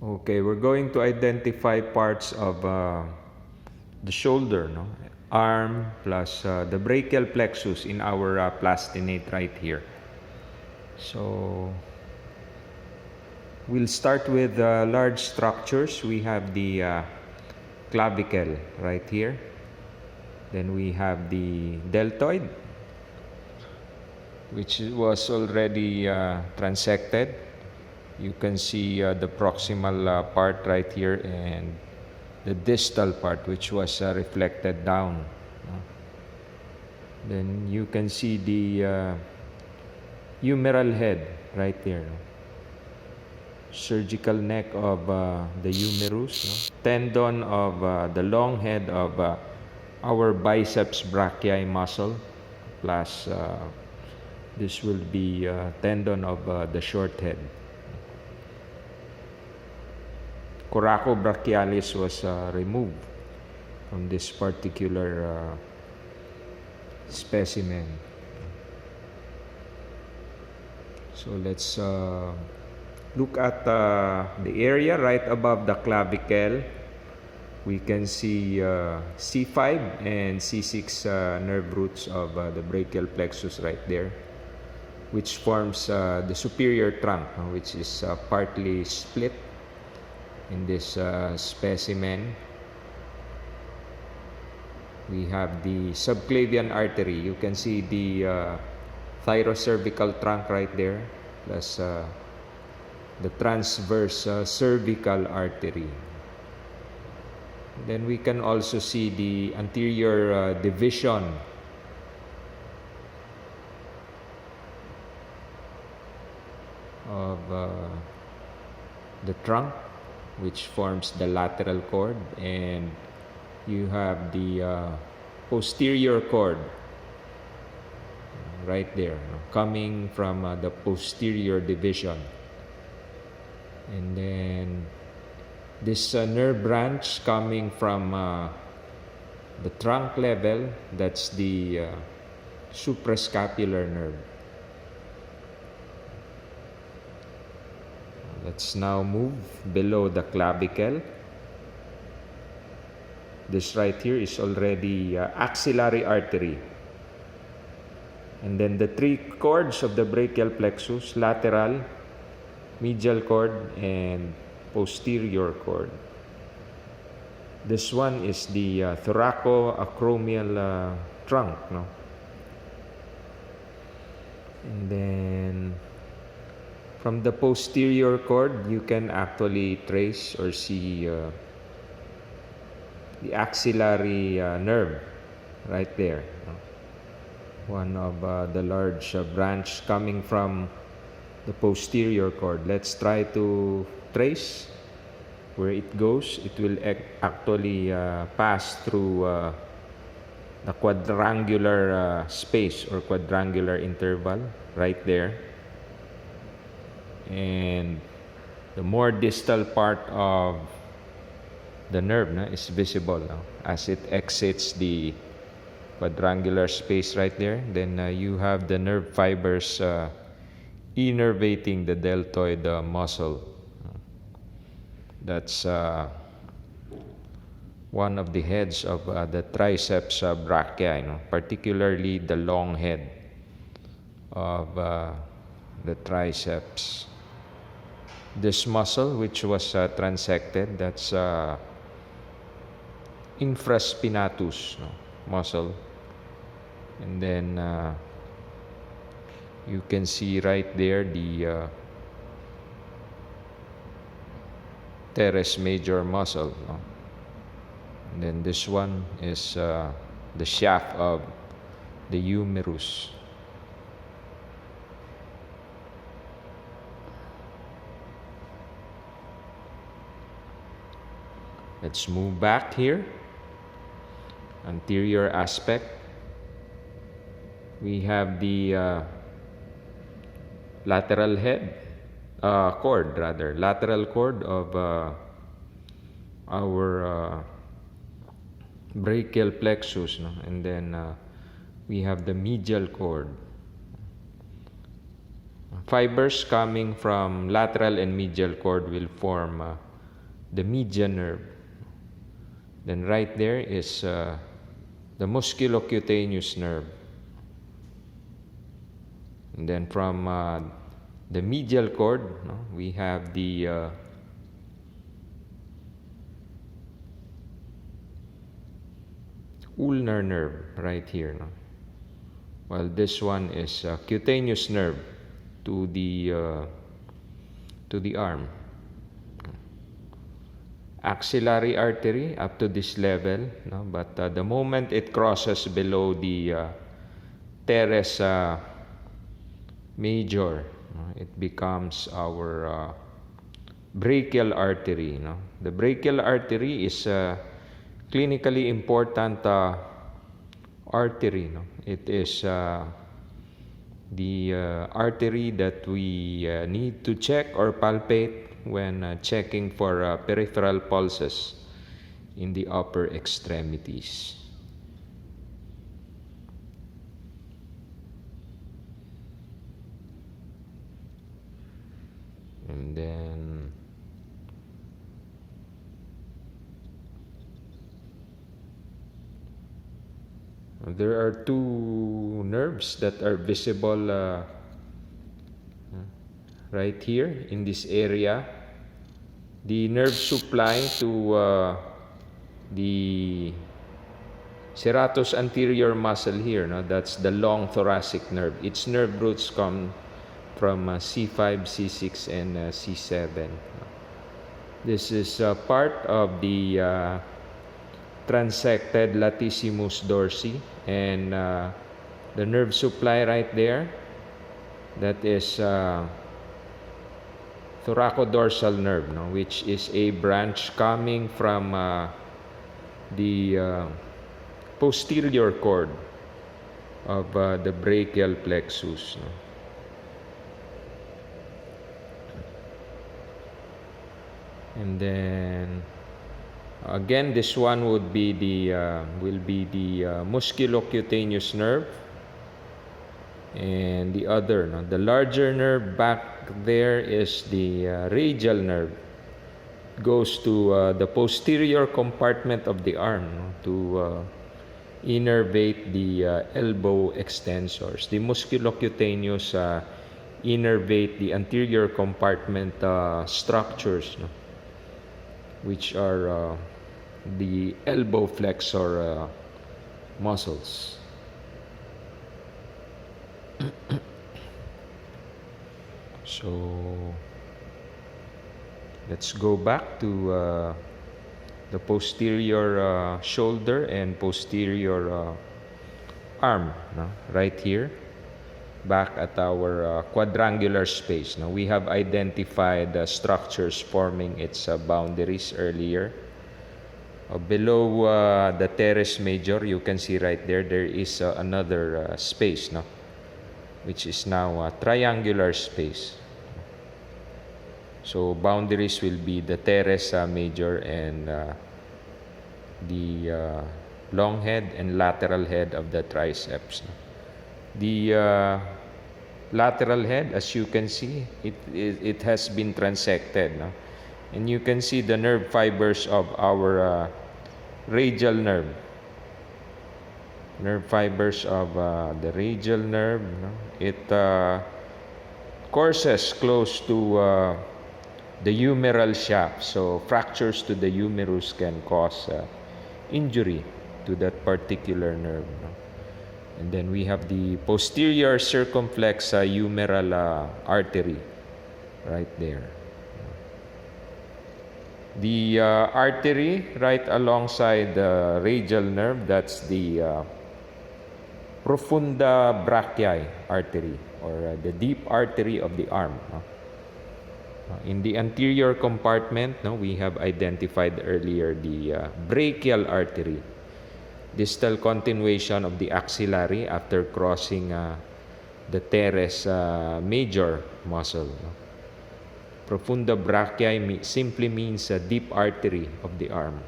Okay, we're going to identify parts of the shoulder, no? Arm plus the brachial plexus in our plastinate right here. So we'll start with large structures. We have the clavicle right here. Then we have the deltoid, which was already transected. You can see the proximal part right here and the distal part, which was reflected down. Then you can see the humeral head right there. Surgical neck of the humerus. Tendon of the long head of our biceps brachii muscle. Plus this will be tendon of the short head. Coracobrachialis was removed from this particular specimen. So let's look at the area right above the clavicle. We can see C5 and C6 nerve roots of the brachial plexus right there, which forms the superior trunk, which is partly split in this specimen. We have the subclavian artery. You can see the thyrocervical trunk right there, plus the transverse cervical artery. Then we can also see the anterior division of the trunk, which forms the lateral cord, and you have the posterior cord right there, coming from the posterior division. And then this nerve branch coming from the trunk level, that's the suprascapular nerve. Let's now move below the clavicle. This right here is already axillary artery. And then the three cords of the brachial plexus, lateral, medial cord, and posterior cord. This one is the thoracoacromial trunk, no? And then from the posterior cord, you can actually trace or see the axillary nerve right there. One of the large branch coming from the posterior cord. Let's try to trace where it goes. It will actually pass through the quadrangular space or quadrangular interval right there. And the more distal part of the nerve is visible as it exits the quadrangular space right there. Then you have the nerve fibers innervating the deltoid muscle. That's one of the heads of the triceps brachii, particularly the long head of the triceps. This muscle, which was transected, that's infraspinatus muscle. And then you can see right there the teres major muscle. And then this one is the shaft of the humerus. Let's move back here. Anterior aspect. We have the lateral cord of our brachial plexus, and then we have the medial cord. Fibers coming from lateral and medial cord will form the median nerve. Then right there is the musculocutaneous nerve. And then from the medial cord, we have the ulnar nerve right here. While this one is cutaneous nerve to the arm. Axillary artery up to this level, but the moment it crosses below the teres major, it becomes our brachial artery. The brachial artery is clinically important artery. It is the artery that we need to check or palpate when checking for peripheral pulses in the upper extremities. And then there are two nerves that are visible right here in this area. The nerve supply to the serratus anterior muscle here, that's the long thoracic nerve. Its nerve roots come from C5, C6, and C7. This is part of the transected latissimus dorsi, and the nerve supply right there, that is thoracodorsal nerve, which is a branch coming from the posterior cord of the brachial plexus. And then again, this one would be the musculocutaneous nerve, and the other, the larger nerve back there is the radial nerve. Goes to the posterior compartment of the arm to innervate the elbow extensors. The musculocutaneous innervate the anterior compartment structures, which are the elbow flexor muscles. So let's go back to the posterior shoulder and posterior arm, right here, back at our quadrangular space. Now we have identified the structures forming its boundaries earlier. Below the teres major, you can see right there, there is another space, which is now a triangular space. So boundaries will be the teres major and the long head and lateral head of the triceps. The lateral head, as you can see, it has been transected, and you can see the nerve fibers of our radial nerve. Nerve fibers of the radial nerve, it courses close to the humeral shaft, so fractures to the humerus can cause injury to that particular nerve. And then we have the posterior circumflex humeral artery right there. The artery right alongside the radial nerve, that's the Profunda Brachii artery, or the deep artery of the arm. In the anterior compartment, we have identified earlier the brachial artery, distal continuation of the axillary after crossing the teres major muscle. Profunda Brachii simply means a deep artery of the arm.